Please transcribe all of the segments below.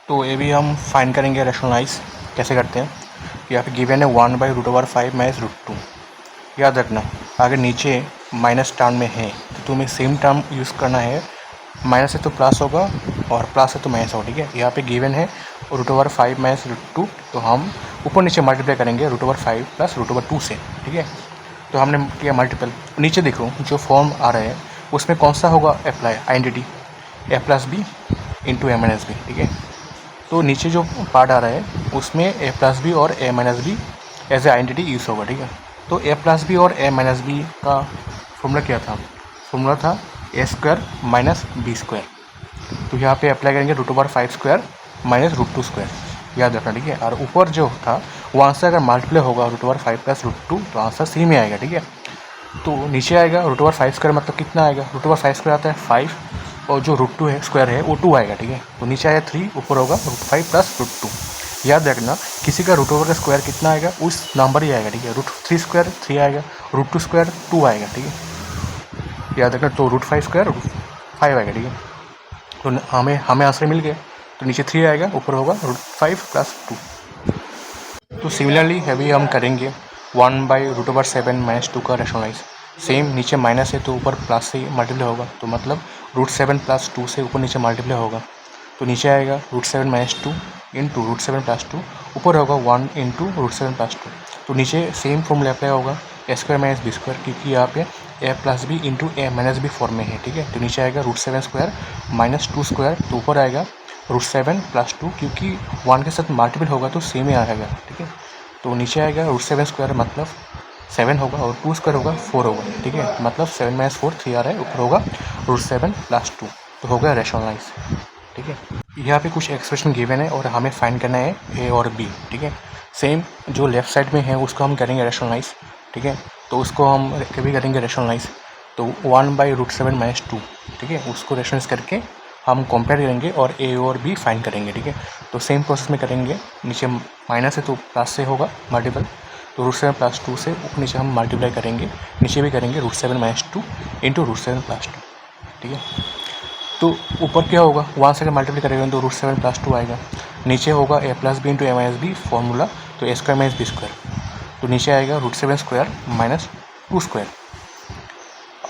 तो ये भी हम फाइंड करेंगे रैशनलाइज कैसे करते हैं। यहाँ पे गिवन है 1/√5 माइनस √2। याद रखना अगर नीचे माइनस टर्म में है तो तुम्हें सेम टर्म यूज़ करना है। माइनस है तो प्लस होगा और प्लस है तो माइनस होगा। ठीक है, यहाँ पे गिवन है √5 माइनस √2, तो हम ऊपर नीचे मल्टीप्लाई करेंगे √5 प्लस √2 से। ठीक है, तो हमने किया मल्टीपल। नीचे देखो जो फॉर्म आ रहा है उसमें कौन सा होगा apply identity a plus B into a minus B. ठीक है, तो नीचे जो पार्ट आ रहा है उसमें a प्लस बी और a minus B as A identity use होगा। ठीक है, तो a प्लस बी और a माइनस बी का फॉर्मूला क्या था? फॉर्मूला था a² माइनस b²। तो यहाँ पे अप्लाई करेंगे √5² माइनस √2²। याद रखना। ठीक है, और ऊपर जो था वो आंसर अगर मल्टीप्लाई होगा √5 प्लस √2 तो आंसर सेम ही आएगा। ठीक है, तो नीचे आएगा √5² मतलब कितना आएगा? √5² आता है 5 और जो √2 है स्क्वायर है वो 2 आएगा। ठीक है, तो नीचे आया 3, ऊपर होगा √5 प्लस √2। याद रखना किसी का √5 का स्क्वायर कितना आएगा उस नंबर ही आएगा। ठीक है, √3² 3 आएगा, √2² 2 आएगा। ठीक है, याद रखना। तो √5² 5 आएगा। ठीक है, तो हमें आंसर मिल गया। तो नीचे 3 आएगा, ऊपर होगा √5 प्लस 2। तो सिमिलरली अभी हम करेंगे 1/√7 माइनस 2 का रैशनलाइज। सेम नीचे माइनस है तो ऊपर प्लस से मल्टीप्लाई होगा, तो मतलब √7 प्लस 2 से ऊपर नीचे मल्टीप्लाई होगा। तो नीचे आएगा √7 माइनस 2 इंटू √7 प्लस 2, ऊपर होगा 1 इंटू √7 प्लस 2। तो नीचे सेम फॉर्मूला अप्लाई होगा a² माइनस b², क्योंकि यहाँ पे a plus B into a minus B form में है। ठीक है, तो नीचे आएगा √7² माइनस 2², तो ऊपर आएगा √7 प्लस 2, क्योंकि 1 के साथ मल्टीपल होगा तो सेम ही आएगा। ठीक है, तो नीचे आएगा √7² मतलब 7 होगा और 2² होगा 4 होगा। ठीक है, मतलब 7 माइनस 4 3 आ रहा है, ऊपर होगा √7 प्लस 2, तो हो गया रैशनलाइज। ठीक है, यहाँ पे कुछ एक्सप्रेशन गिवन है और हमें फाइंड करना है ए और बी। ठीक है, सेम जो लेफ्ट साइड में है उसको हम करेंगे रैशनलाइज। ठीक है, तो उसको हम कभी करेंगे रैशनलाइज। तो 1/√7 माइनस 2, ठीक है, उसको रैशनलाइज करके हम कंपेयर करेंगे और ए और बी फाइंड करेंगे। ठीक है, तो सेम प्रोसेस में करेंगे। नीचे माइनस है तो प्लस से होगा मल्टीपल, तो √7 प्लस 2 से ऊपर नीचे हम मल्टीप्लाई करेंगे। नीचे भी करेंगे √7 माइनस 2 इंटू √7 प्लस 2। ठीक है, तो ऊपर क्या होगा 1 से मल्टीप्लाई करेंगे तो √7 प्लस 2 आएगा। नीचे होगा a plus B into a minus B formula, तो a² माइनस b²। तो नीचे आएगा √7² माइनस 2²,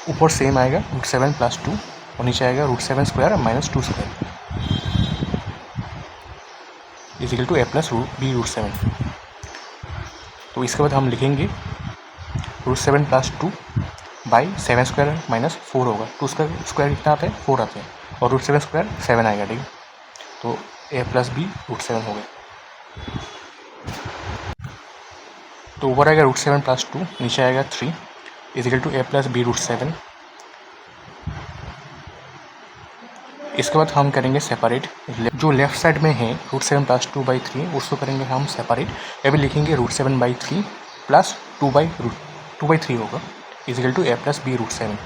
ऊपर सेम आएगा √7 प्लस 2 और नीचे आएगा √7² माइनस 2² is equal to a plus B √7। तो इसके बाद हम लिखेंगे √7 प्लस 2 बाई 7² माइनस 4 होगा। 2² कितना आता है? 4 आता है, और √7² 7 आएगा। ठीक है, तो a प्लस बी √7 हो गया। तो ऊपर आएगा √7 प्लस 2, नीचे आएगा 3 is equal to a plus B √7। इसके बाद हम करेंगे सेपरेट। जो लेफ्ट साइड में है √7 प्लस 2/3 उसको करेंगे हम सेपरेट। अभी लिखेंगे √7/3 प्लस 2/3 होगा is equal to a plus B √7।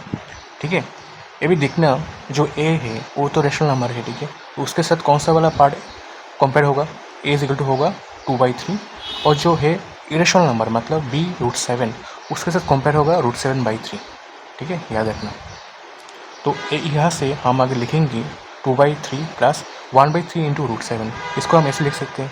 ठीक है, ये भी देखना जो a है वो तो रेशनल नंबर है। ठीक है, तो उसके साथ कौन सा वाला पार्ट कंपेयर होगा? a इज इक्वल टू होगा 2/3, और जो है इरेशनल नंबर मतलब b √7 उसके साथ कंपेयर होगा √7/3। ठीक है, याद रखना। तो यहाँ से हम आगे लिखेंगे 2/3 प्लस 1/3 इंटू √7। इसको हम ऐसे लिख सकते हैं,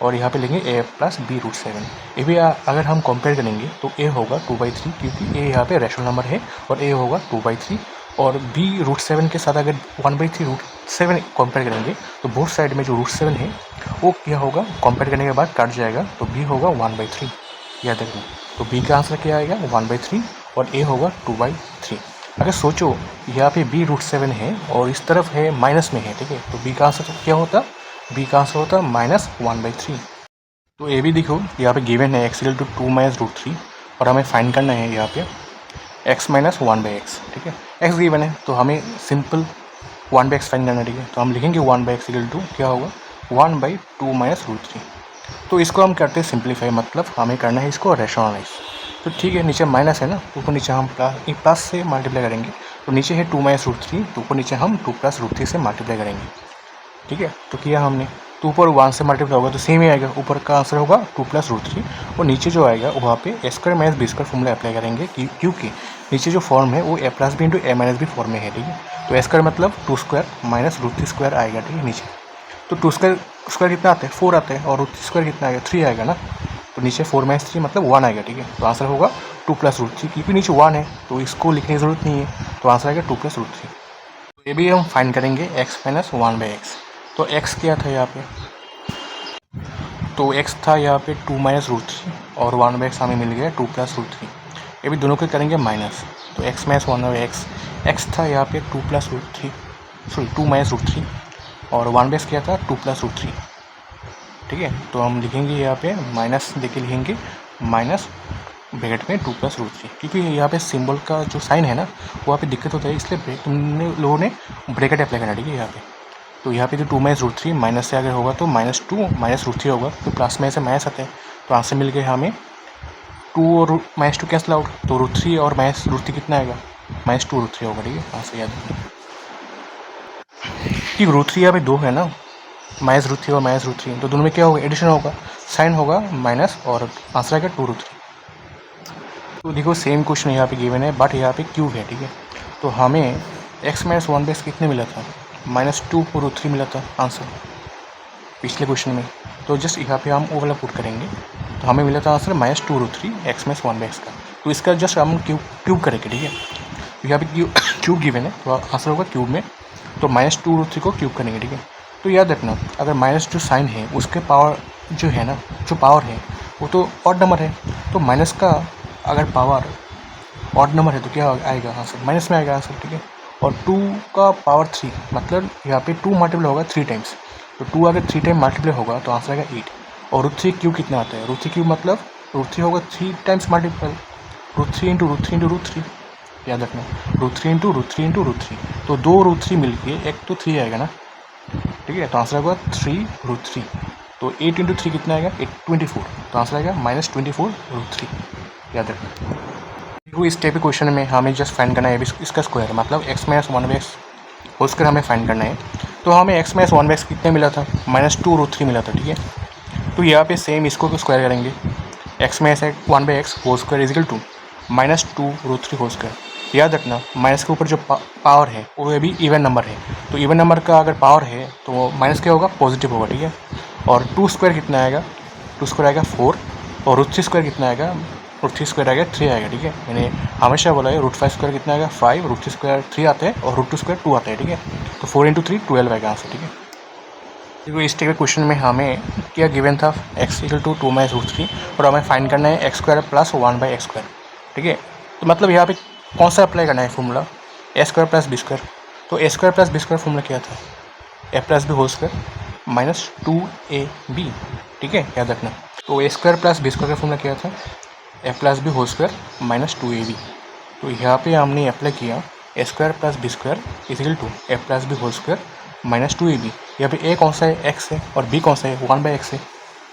और यहाँ पे लिखेंगे a प्लस बी √7। ये भी अगर हम कंपेयर करेंगे तो a होगा 2/3, क्योंकि a यहाँ पे रैशनल नंबर है, और a होगा 2/3, और b √7 के साथ अगर 1/3 √7 कंपेयर करेंगे तो बोथ साइड में जो √7 है वो क्या होगा कंपेयर करने के बाद कट जाएगा, तो b होगा 1/3। याद रखना, तो b का आंसर क्या आएगा 1/3 और a होगा 2/3। अगर सोचो यहाँ पे b √7 है और इस तरफ है माइनस में है। ठीक है, तो b का आंसर क्या होता? b का आंसर होता -1/3। तो ये भी देखो यहाँ पे गिवन है x इक्वल टू 2 माइनस √3, और हमें फाइंड करना है यहाँ पे x माइनस 1/x। ठीक है, x गिवन है तो हमें सिंपल 1/x फाइंड करना है। ठीक है, तो हम लिखेंगे 1/x इक्वल टू क्या होगा 1/2 माइनस √3। तो इसको हम करते हैं सिंप्लीफाई, मतलब हमें करना है इसको रैशनलाइज। तो ठीक है, नीचे माइनस है ना, तो ऊपर नीचे हम प्लस से मल्टीप्लाई करेंगे। तो नीचे है 2 माइनस √3, तो ऊपर नीचे हम 2 प्लस √3 से मल्टीप्लाई करेंगे। ठीक है, तो किया हमने, तो ऊपर 1 से मल्टीप्लाई होगा तो सेम ही आएगा, ऊपर का आंसर होगा 2 प्लस √3, और नीचे जो आएगा वहाँ पे a² minus b² formula apply करेंगे, क्योंकि नीचे जो फॉर्म है वो a plus B into a minus B form में है। ठीक है, तो a² मतलब 2² माइनस √3² आएगा। ठीक है, नीचे तो टू स्क्वायर स्क्वायर कितना आता है 4 आता है, और रूट स्क्वायर कितना आएगा 3 आएगा ना, तो नीचे 4 - 3 मतलब 1 आएगा, ठीक है। तो आंसर होगा 2 + √3, क्योंकि नीचे 1 है तो इसको लिखने की ज़रूरत नहीं है, तो आंसर आएगा 2 + √3। तो ये भी हम फाइंड करेंगे x - 1/x। तो x क्या था यहाँ पे, तो x था यहाँ पे 2 - √3 और 1/x हमें मिल गया 2 + √3। ये भी दोनों के करेंगे माइनस, तो x - 1/x, x था यहाँ पे 2 + √3, सॉरी 2 - √3 और 1/x क्या था 2 + √3, ठीक है। तो हम लिखेंगे यहाँ पे माइनस देके लिखेंगे, माइनस ब्रैकेट में 2 + √3, क्योंकि यहाँ पे सिंबल का जो साइन है ना वहाँ पे दिक्कत होता है, इसलिए तुमने लोगों ने ब्रैकेट अप्लाई करना, ठीक है। यहाँ पे तो यहाँ पे जो 2 - √3 माइनस से अगर होगा तो -2 - √3 होगा, तो प्लस में से माइनस आते हैं, तो आंसर मिल गया हमें 2 और -2 कैंसिल आउट, तो √3 और -√3 कितना आएगा -2 √3 होगा, ठीक है। आंसर याद रखना कि √3 यहाँ पे 2 है ना, -√3 और -√3, तो दोनों में क्या होगा एडिशन होगा, साइन होगा माइनस और आंसर आएगा 2 √3। तो देखो सेम क्वेश्चन यहाँ पे गिवन है बट यहाँ पे क्यूब है, ठीक है। तो हमें x - 1/x कितने मिला था -2 √3 मिला था आंसर पिछले क्वेश्चन में, तो जस्ट यहाँ पे हम वो वाला पुट करेंगे, तो हमें मिला था आंसर -2 √3 x - 1/x का। तो इसका जस्ट हम क्यूब करेंगे, ठीक है। तो यहाँ पे क्यूब गिवन है तो आंसर होगा क्यूब में, तो -2 √3 को क्यूब करेंगे, ठीक है। तो याद रखना अगर माइनस जो साइन है उसके पावर जो है ना, जो पावर है वो तो ऑड नंबर है, तो माइनस का अगर पावर ऑड नंबर है तो क्या आएगा आंसर माइनस में आएगा आंसर, ठीक है। और 2 का पावर 3 मतलब यहाँ पे 2 मल्टीप्लाई होगा 3 टाइम्स, तो 2 अगर 3 टाइम मल्टीप्लाई होगा तो आंसर आएगा 8। और √3 क्यूब कितना आता है, √3 क्यूब मतलब √3 होगा 3 टाइम्स मल्टीप्लाई, √3 × √3 × √3, याद रखना √3 × √3 × √3, तो 2 √3 मिल के एक तो 3 आएगा ना, ठीक है। तो आंसर होगा 3 √3, तो 8 × 3 कितना आएगा 24, तो आंसर आएगा -24 √3, याद रखना। देखो इस टाइप के क्वेश्चन में हमें जस्ट फाइंड करना है इसका स्क्वायर, मतलब x - 1/x होल स्क्वायर हमें फाइंड करना है। तो हमें x - 1/x कितने मिला था -2 √3 मिला था, ठीक है। तो यहाँ पे सेम इसको स्क्वायर करेंगे, x - 1/x whole square is equal to -2 √3 whole square. याद रखना माइनस के ऊपर जो पावर है वो भी इवन नंबर है, तो इवन नंबर का अगर पावर है तो माइनस क्या होगा पॉजिटिव होगा, ठीक है। और 2 स्क्वायर कितना आएगा, 2 स्क्वायर आएगा 4, और √3 स्क्वायर कितना आएगा, √3 स्क्वायर आएगा 3 आएगा, ठीक है। मैंने हमेशा बोला है √5 स्क्वायर कितना आएगा 5, √3 स्क्वायर 3 आता है और √2 स्क्वायर 2 आता है, ठीक है। तो 4 × 3 12 आएगा आंसर, ठीक है। देखो इस टाइप के क्वेश्चन में हमें क्या गिवन था x = 2 - √3 और हमें फाइंड करना है x² + 1/x², ठीक है। तो मतलब यहाँ पे कौन सा अप्लाई करना है फॉर्मूला a² + b², तो a² + b² फॉर्मूला क्या था a + b whole square -2ab, ठीक है, याद रखना। तो a² + b² का फॉर्मूला क्या था a + b whole square -2ab, तो यहाँ पे हमने अप्लाई किया a² + b² = a + b whole square -2ab। यहाँ पे a कौन सा है x है और b कौन सा है 1/x है,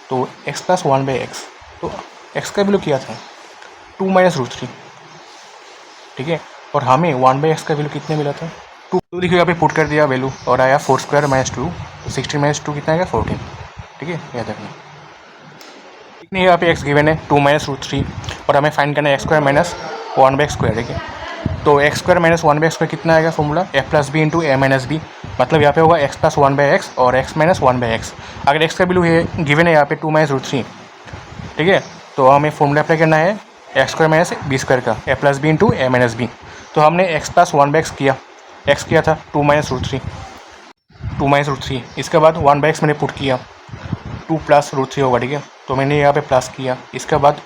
तो x + 1/x, तो x का वैल्यू क्या था 2 - √3, ठीक है। और हमें 1/x का वैल्यू कितने मिला था 2, तो देखिए यहाँ पे पुट कर दिया वैल्यू और आया 4² - 2, तो 16 - 2 कितना आएगा 14, ठीक है, याद रखना। नहीं यहाँ पे x गिवन है 2 - √3 और हमें फाइंड करना है x² - 1/x², ठीक है। तो x² - 1/x² कितना आएगा formula a + b × a - b, मतलब यहाँ पे होगा x + 1/x और x - 1/x। अगर x का वैल्यू है गिवन है यहाँ पे 2 - √3, ठीक है, तो हमें फॉर्मूला अप्लाई करना है x² - b² का a + b × a - b। तो हमने x + 1/x किया, x किया था 2 - √3, 2 - √3, इसके बाद 1/x मैंने पुट किया 2 + √3 होगा, ठीक है। तो मैंने यहाँ पे प्लस किया, इसके बाद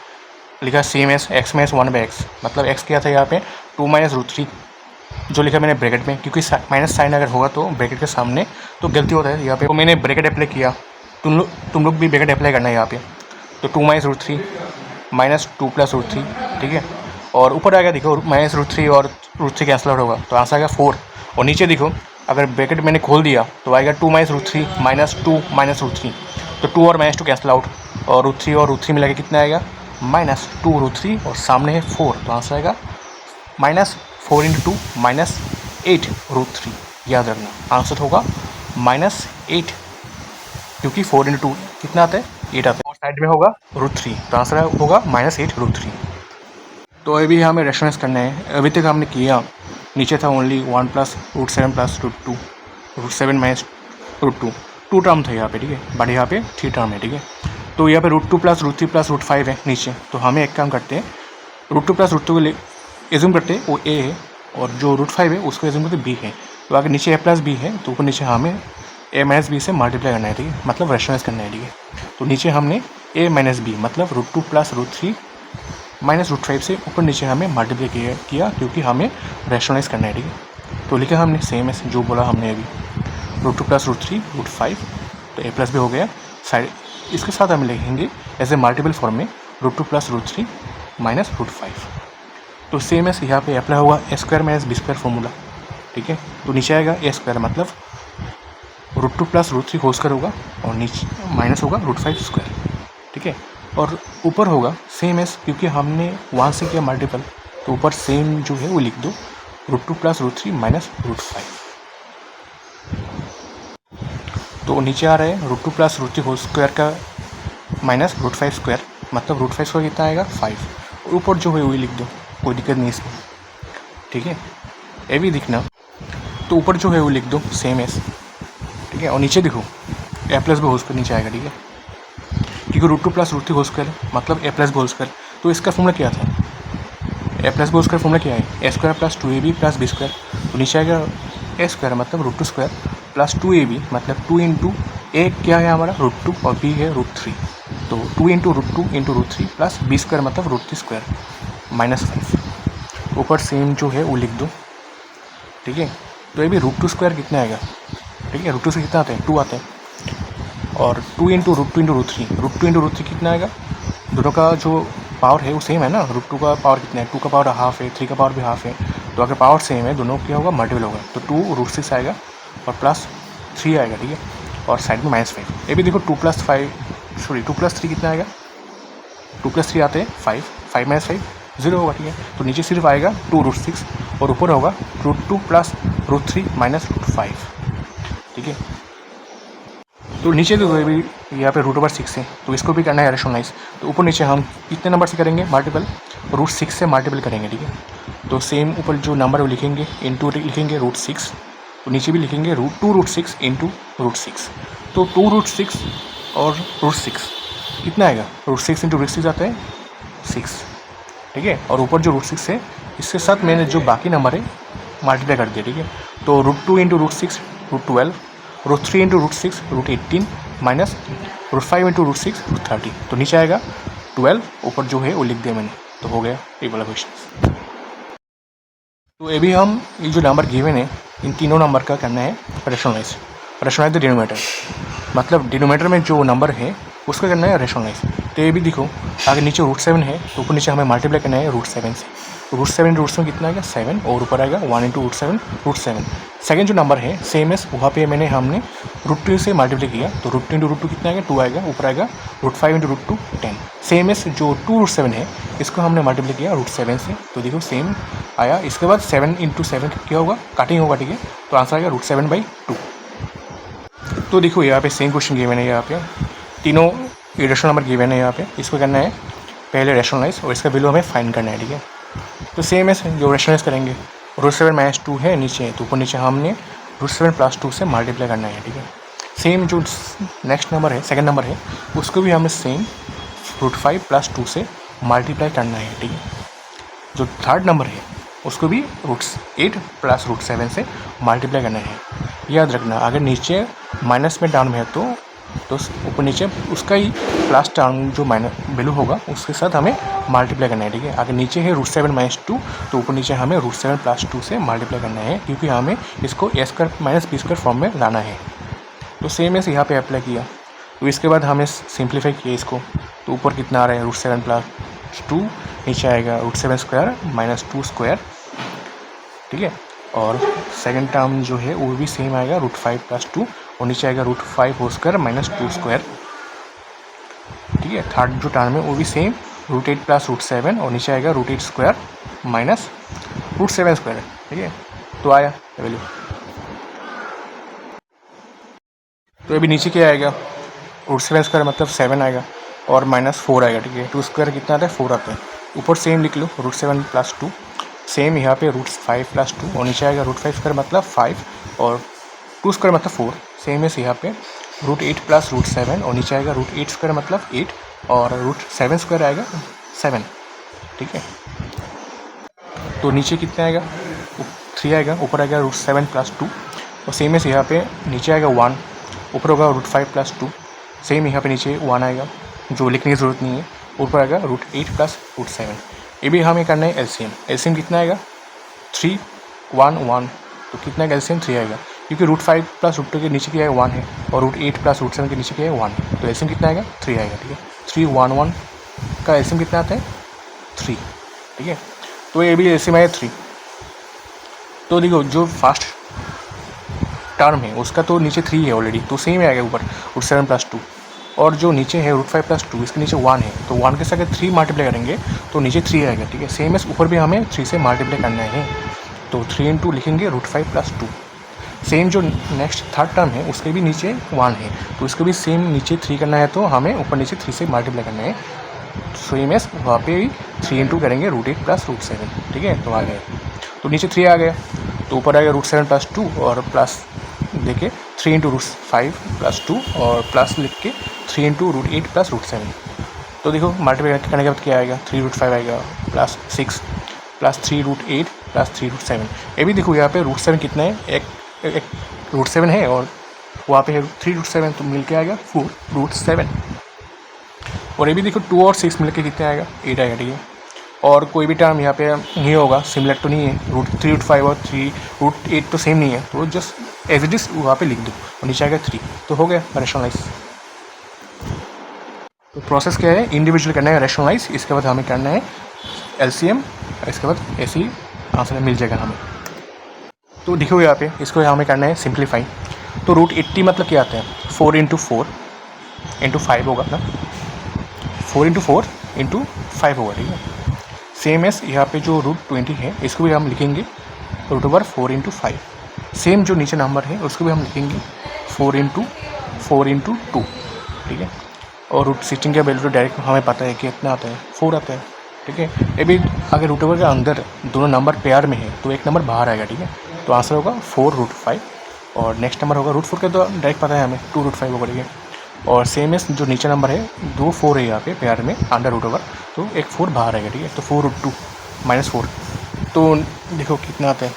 लिखा सेम एस x - 1/x, मतलब x किया था यहाँ पे 2 - √3 जो लिखा मैंने ब्रैकेट में, क्योंकि माइनस साइन अगर होगा तो ब्रैकेट के सामने तो गलती होता है यहाँ पे, तो मैंने ब्रैकेट अप्लाई किया, तुम लोग भी ब्रैकेट अप्लाई करना है यहाँ पे। तो 2 - √3 -2 + √3, ठीक है। और ऊपर आएगा देखो -√3 और √3 कैंसिल आउट होगा तो आंसर आएगा 4, और नीचे देखो अगर ब्रैकेट मैंने खोल दिया तो आएगा 2 - √3 -2 - √3, तो 2 और -2 कैंसिल आउट, और √3 और √3 मिला के कितना आएगा -2 √3, और सामने है 4, तो आंसर आएगा -4 × 2 -8 √3, याद रखना आंसर होगा -8, क्योंकि 4 × 2 कितना आता है 8 आता है, और साइड में होगा √3, तो आंसर होगा -8 √3। तो अभी हमें रेफरेंस करना है, अभी तक हमने किया नीचे था ओनली 1 + √7 + √2 √7 - √2, 2 टर्म था यहाँ पे, ठीक है, बट यहाँ पे 3 टर्म है, ठीक है। तो यहाँ पे √2 प्लस √3 प्लस √5 है नीचे। तो हमें एक काम करते हैं, √2 प्लस √2 को एज्यूम करते हैं वो ए है, और जो √5 है उसको एज्यूम करते बी है। तो अगर नीचे ए प्लस बी है तो ऊपर नीचे हमें ए माइनस बी से मल्टीप्लाई करना है, ठीक है, मतलब रैशनलाइज करना है, ठीक है। तो नीचे हमने ए माइनस बी मतलब √2 प्लस √3 माइनस √5 से ऊपर नीचे हमें मल्टीप्लाई किया क्योंकि हमें रैशनलाइज करना है, ठीक है। तो लिखा हमने सेम है जो बोला हमने अभी, √2 प्लस √3 √5, तो ए प्लस भी हो गया साइड। इसके साथ हम लिखेंगे एज ए मल्टीपल फॉर्म में √2 प्लस √3 माइनस √5। तो सेम एस यहाँ पे अप्लाई हुआ A square minus B square formula, ठीक है। तो नीचे आएगा ए स्क्वायर मतलब √2 प्लस √3 होल स्क्वायर होगा, और नीचे माइनस होगा √5 स्क्वायर, ठीक है। और ऊपर होगा सेम एस, क्योंकि हमने 1 से किया मल्टीपल, तो ऊपर सेम जो है वो लिख दो, √2 प्लस √3 माइनस √5। तो नीचे आ रहा है √2 प्लस √3 होल स्क्वायर का माइनस √5 स्क्वायर, मतलब √5 स्क्वायर कितना आएगा 5, और ऊपर जो है वही लिख दो, कोई दिक्कत नहीं इसमें, ठीक है। ये भी दिखना, तो ऊपर जो है वो लिख दो सेम एस, ठीक है। और नीचे देखो ए प्लस बी होल स्क्वायर नीचे आएगा, ठीक है, क्योंकि √2 प्लस √3 होल स्क्वायर मतलब A plus B whole square. तो इसका फॉर्मूला क्या था, A plus B whole square formula क्या है, A square plus 2ab plus B square. तो नीचे आएगा ए स्क्वायर मतलब √2 स्क्वायर प्लस 2ab मतलब 2 इंटू ए क्या है हमारा √2 और बी है √3, तो 2 into √2 into √3 plus B square मतलब √3 स्क्वायर माइनस 5। ऊपर सेम जो है वो लिख दो, ठीक है। तो ये भी √2 स्क्वायर कितना आएगा, ठीक है, √2 से कितना आते हैं 2 आते हैं, और 2 इंटू √2 इंटू √3 कितना आएगा, दोनों का जो पावर है वो सेम है ना, √2 का पावर कितना है 2 का पावर हाफ है, 3 का पावर भी हाफ है, तो अगर पावर सेम है दोनों क्या होगा मल्टीपल होगा, तो 2 √6 आएगा और प्लस 3 आएगा, ठीक है, और साइड में -5। ये भी देखो 2 प्लस 3 कितना आएगा, 2 प्लस 3 आते हैं 5, 5 माइनस 5 0 होगा, ठीक है। तो नीचे सिर्फ आएगा 2 √6 और ऊपर होगा √2 प्लस √3 माइनस √5, ठीक है। तो नीचे देखो अभी यहाँ पे √6 है, तो इसको भी करना है रैशनलाइज। तो ऊपर नीचे हम कितने नंबर से करेंगे मल्टीपल, √6 से मल्टीपल करेंगे, ठीक है। तो सेम ऊपर जो नंबर वो लिखेंगे इंटू लिखेंगे √6, तो नीचे भी लिखेंगे √2 √6 इंटू √6। तो 2 √6 और √6 कितना आएगा, √6 इंटू √6 आता है 6, ठीक है। और ऊपर जो √6 है इसके साथ मैंने जो बाकी नंबर है मल्टीप्लाई कर दिया, ठीक है। तो √2 इंटू √6 √12, √3 इंटू √6 √18 माइनस √5 इंटू √6 √30। तो नीचे आएगा 12, ऊपर जो है वो लिख दिया मैंने, तो हो गया ये वाला क्वेश्चन। तो ये भी हम ये जो नंबर गिवन है इन तीनों नंबर का करना है रैशनलाइज द डिनोमिनेटर, मतलब डिनोमिनेटर में जो नंबर है उसका करना है रैशनलाइज। तो ये भी देखो आगे नीचे √7 है, तो ऊपर नीचे हमें मल्टीप्लाई करना है √7 से, तो √7 इंटू √7 कितना आएगा 7, और ऊपर आएगा 1 इंटू √7। सेकेंड जो नंबर है सेम है, वहाँ पे हमने √2 से मल्टीप्लाई किया, तो √2 इंटू √2 कितना आएगा 2 आएगा, ऊपर आएगा √5 इंटू √2 10। सेम है जो 2 √7 है इसको हमने मल्टीप्लाई किया √7 से, तो देखो सेम आया। इसके बाद 7 इंटू 7 क्या होगा कटिंग होगा, ठीक है, तो आंसर आएगा √7/2। तो देखो यहाँ पे सेम क्वेश्चन गिवन है, यहाँ पे तीनों रेशनल नंबर गिवन है, यहाँ पे इसको करना है पहले रैशनलाइज और इसका वैल्यू हमें फाइंड करना है, ठीक है। तो सेम है जो रैशनलाइज करेंगे √7 - 2 है नीचे, तो ऊपर नीचे हमने √7 + 2 से मल्टीप्लाई करना है, ठीक है। सेम जो नेक्स्ट नंबर है सेकंड नंबर है उसको भी हमें सेम √5 + 2 से मल्टीप्लाई करना है, ठीक है। जो थर्ड नंबर है उसको भी √8 + √7 से मल्टीप्लाई करना है। याद रखना अगर नीचे माइनस में टर्म है तो ऊपर नीचे उसका ही प्लस टर्म जो माइनस वैल्यू होगा उसके साथ हमें मल्टीप्लाई करना है, ठीक है। अगर नीचे है √7 - 2 तो ऊपर नीचे हमें √7 + 2 से मल्टीप्लाई करना है, क्योंकि हमें इसको a² - b² फॉर्म में लाना है। तो सेम है यहाँ पे अप्लाई किया, तो इसके बाद हमें सिंप्लीफाई किया इसको, तो ऊपर कितना आ रहा है √7 + 2, नीचे आएगा √7² - 2², ठीक है। और सेकंड टर्म जो है वो भी सेम आएगा √5 + 2, और नीचे आएगा √5² - 2², ठीक है। थर्ड जो टर्म है वो भी सेम √8 + √7, और नीचे आएगा √8² - √7², ठीक है। तो आया वैल्यू। तो अभी नीचे क्या आएगा √7² मतलब 7 आएगा और -4 आएगा, ठीक है। 2² कितना आता है 4 आता है। ऊपर सेम लिख लो √7 + 2, सेम यहाँ पे √5 + 2, और नीचे आएगा √5² मतलब 5 और 2² मतलब 4। सेम है यहाँ पे रूट 8 प्लस रूट 7 और नीचे आएगा रूट 8 स्क्वायर मतलब 8 और रूट 7 स्क्वायर आएगा 7, ठीक है। तो नीचे कितना आएगा 3 आएगा, ऊपर आएगा रूट 7 प्लस 2 और सेम है यहाँ पे नीचे आएगा 1, ऊपर होगा रूट 5 प्लस 2, सेम यहाँ पे नीचे 1 आएगा जो लिखने की ज़रूरत नहीं है, ऊपर आएगा रूट 8 प्लस रूट 7। ये भी हमें करना है एलसीएम। एलसीएम कितना आएगा 3 1 1, तो कितना आएगा एलसीएम 3 आएगा क्योंकि रूट 5 प्लस रूट 2 के नीचे क्या है 1 है और रूट 8 प्लस रूट 7 के नीचे क्या है 1 है, तो एलसीएम कितना आएगा 3 आएगा, ठीक है। 3 1 1 का एलसीएम कितना आता है 3, ठीक है। तो ये भी एलसीएम आया 3। तो देखो जो फर्स्ट टर्म है उसका तो नीचे 3 है ऑलरेडी, तो सेम आएगा ऊपर रूट 7 प्लस 2, और जो नीचे है रूट 5 प्लस 2 इसके नीचे 1 है, तो 1 के साथ 3 मल्टीप्लाई करेंगे तो नीचे 3 आएगा, ठीक है। सेम है ऊपर भी हमें 3 से मल्टीप्लाई करना है, तो 3 इंटू लिखेंगे रूट 5 प्लस 2। सेम जो नेक्स्ट थर्ड टर्म है उसके भी नीचे 1 है, तो इसको भी सेम नीचे 3 करना है, तो हमें ऊपर नीचे 3 से मल्टीप्लाई करना है। सेम है वहाँ पे भी 3 इंटू करेंगे रूट 8 प्लस रूट 7, ठीक है। तो आ गया, तो नीचे 3 आ गया, तो ऊपर आएगा रूट 7 प्लस 2 और प्लस देखे 3 इंटू रूट 5 प्लस 2 और प्लस लिख के 3 इंटू रूट 8 प्लस रूट 7। तो देखो मल्टीप्लाई करने के बाद क्या आएगा 3 रूट 5 आएगा plus 6 plus 3 root 8 plus 3 root 7। ये भी देखो यहाँ पे रूट 7 कितना है, एक रूट 7 है और वहाँ पे है 3 रूट 7, तो मिल के आएगा 4 रूट 7। और ये भी देखो 2 और 6 मिल के कितना आएगा 8 आएगा, ठीक है। और कोई भी टर्म यहाँ पे नहीं होगा, सिमिलर तो नहीं है, रूट 3 रूट 5 और 3 रूट 8 तो सेम नहीं है, तो जस्ट एज इट इज वहाँ पे लिख दो और नीचे आएगा 3, तो हो गया रैशनलाइज। तो प्रोसेस क्या है, इंडिविजुअल करना है रैशनलाइज, इसके बाद हमें करना है एलसीएम, इसके बाद ऐसे ही आंसर मिल जाएगा हमें। तो देखो यहाँ पे इसको हमें करना है सिंप्लीफाई। तो रूट 80 मतलब क्या आता है 4 इंटू 4 इंटू 5 होगा ना, 4 इंटू 4 इंटू 5 होगा, ठीक है। सेम एस यहाँ पे जो रूट 20 है इसको भी हम लिखेंगे रूट ओवर 4 इंटू 5। सेम जो नीचे नंबर है उसको भी हम लिखेंगे 4 इंटू 2, ठीक है। और रूट 16 का वैल्यू तो डायरेक्ट हमें पता है कि इतना आता है 4 आता है, ठीक है। ये भी अगर रूट ओवर के अंदर दोनों नंबर पेयर में है तो एक नंबर बाहर आएगा, ठीक है। तो आंसर होगा 4 रूट 5 और नेक्स्ट नंबर होगा रूट 4 का तो डायरेक्ट पता है हमें 2 रूट 5 होगा, ठीक है। और सेम है जो नीचे नंबर है 2 4 है यहाँ पे पेयर में अंडर रूट ओवर, तो एक 4 बाहर आएगा, ठीक है। तो 4 रूट 2 माइनस 4, तो देखो कितना आता है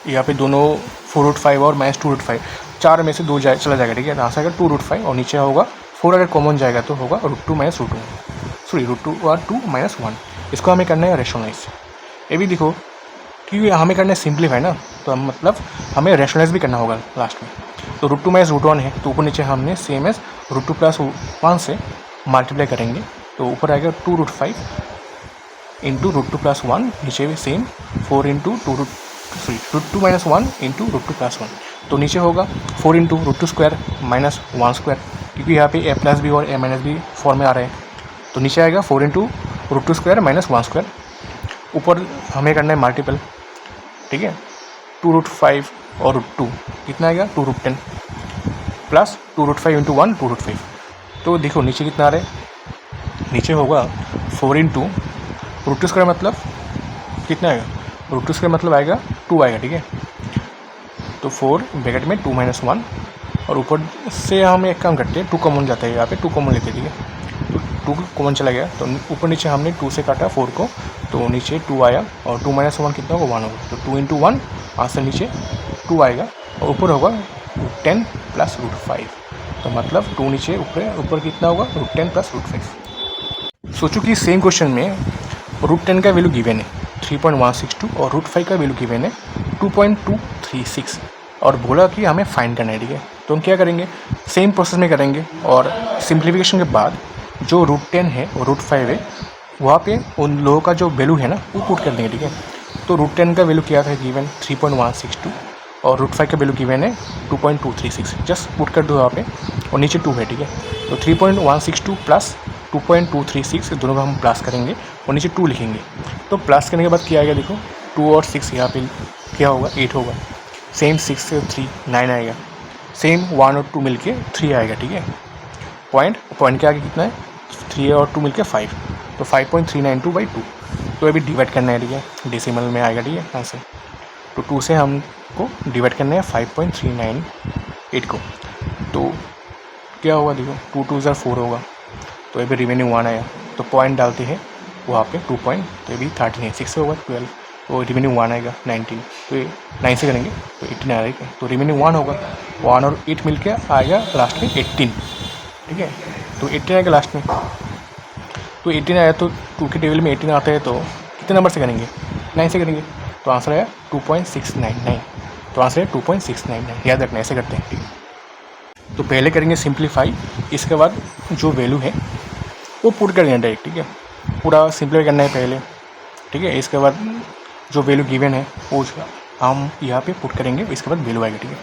यहाँ पे दोनों 4 रूट 5 और माइनस 2 रूट 5, 4 में से 2 चला जाएगा, ठीक है। तो आंसर आएगा 2 रूट 5 और नीचे होगा 4, अगर कॉमन जाएगा तो होगा root 2 minus root 1, sorry root 2 और 2 माइनस 1। इसको हमें करना है रैशनलाइज। ये भी देखो क्योंकि हमें करना है सिंप्लीफाई ना, तो हम मतलब हमें रैशनलाइज भी करना होगा लास्ट में। तो रूट 2 माइनस रूट 1 है, तो ऊपर नीचे हमने सेम एज रूट 2 प्लस 1 से मल्टीप्लाई करेंगे, तो ऊपर आएगा 2 रूट 5 इंटू रूट 2 प्लस 1, नीचे भी same 4 into root 2 minus 1 into root 2 plus 1। तो नीचे होगा 4 into root 2 square minus 1 square, क्योंकि यहाँ पे a प्लस बी और a माइनस बी फॉर्म में आ रहे हैं, तो नीचे आएगा 4 into root 2 square minus 1 square. ऊपर हमें करना है मल्टीपल, ठीक है। 2 रूट 5 और रूट 2 कितना आएगा 2 root 10 plus 2 root 5 into 1 2 root 5। तो देखो नीचे कितना आ रहा है, नीचे होगा 4 इंटू रूट 2 स्क्वायर मतलब कितना आएगा, रूट 2 स्क्वायर मतलब आएगा 2 आएगा, ठीक है। तो 4 ब्रैकेट में 2 माइनस 1 और ऊपर से हम एक काम करते हैं 2 कॉमन जाता है, यहाँ पे 2 कॉमन लेते हैं, ठीक है। तो 2 कॉमन चला गया, तो ऊपर नीचे हमने 2 से काटा 4 को, तो नीचे 2 आया और 2 माइनस 1 कितना होगा 1 होगा, तो 2 इंटू 1 आंसर नीचे 2 आएगा और ऊपर होगा रूट 10 प्लस रूट 5, तो मतलब 2 नीचे ऊपर कितना होगा रूट 10 प्लस रूट 5। सोचो कि सेम क्वेश्चन में रूट 10 का वैल्यू गिवन है 3.162 और रूट 5 का वैल्यू गिवन है 2.236 और बोला कि हमें फाइंड करना है, ठीक है। तो हम क्या करेंगे, सेम प्रोसेस में करेंगे और सिंप्लीफिकेशन के बाद जो रूट 10 है और रूट 5 है वहाँ पे उन लोगों का जो वैल्यू है ना वो पुट कर देंगे, ठीक है। तो रूट 10 का वैल्यू क्या था गिवन 3.162 और रूट 5 का वैल्यू गिवन है 2.236, जस्ट पुट कर दो यहाँ पे और नीचे 2 है, ठीक है। तो 3.162 प्लस 2.236 दोनों का हम प्लस करेंगे और नीचे 2 लिखेंगे। तो प्लस करने के बाद क्या आएगा देखो 2 और 6 यहाँ पे क्या होगा 8 होगा, सेम 6 से 3 9 आएगा, सेम 1 और 2 मिलके 3 आएगा, ठीक है। पॉइंट के आगे कितना है 3 और 2 मिलके 5, तो 5.392/2। तो अभी डिवाइड करना है, ठीक है, डेसिमल में आएगा, ठीक है आंसर। तो 2 से हमको डिवाइड करना है 5.398 को। तो क्या होगा देखो, 2 2 ज़ा 4 होगा, तो ये भी रिमेनिंग 1 आया, तो पॉइंट डालते हैं वहाँ पे 2 पॉइंट, तो ये भी 13 है, 6 होगा 12, तो रिमेनिंग 1 आएगा 19, तो ये 9 से करेंगे तो 18 आएगा, तो रिमेनिंग 1 होगा, 1 और 8 मिल के आएगा लास्ट में 18, ठीक है। तो 18 आएगा लास्ट में, तो 18 आया, तो 2 के टेबल में 18 आता है, तो कितने नंबर से करेंगे, 9 से करेंगे, तो आंसर आया 2.699, तो आंसर है 2.699, याद रखना, ऐसे करते हैं, ठीक है। तो पहले करेंगे सिंप्लीफाई, इसके बाद जो वैल्यू है वो पुट कर देना डायरेक्ट, ठीक है, पूरा सिंप्लीफाई करना है पहले, ठीक है। इसके बाद जो वैल्यू गिवन है वो हम यहाँ पे पुट करेंगे, इसके बाद वैल्यू आएगी, ठीक है।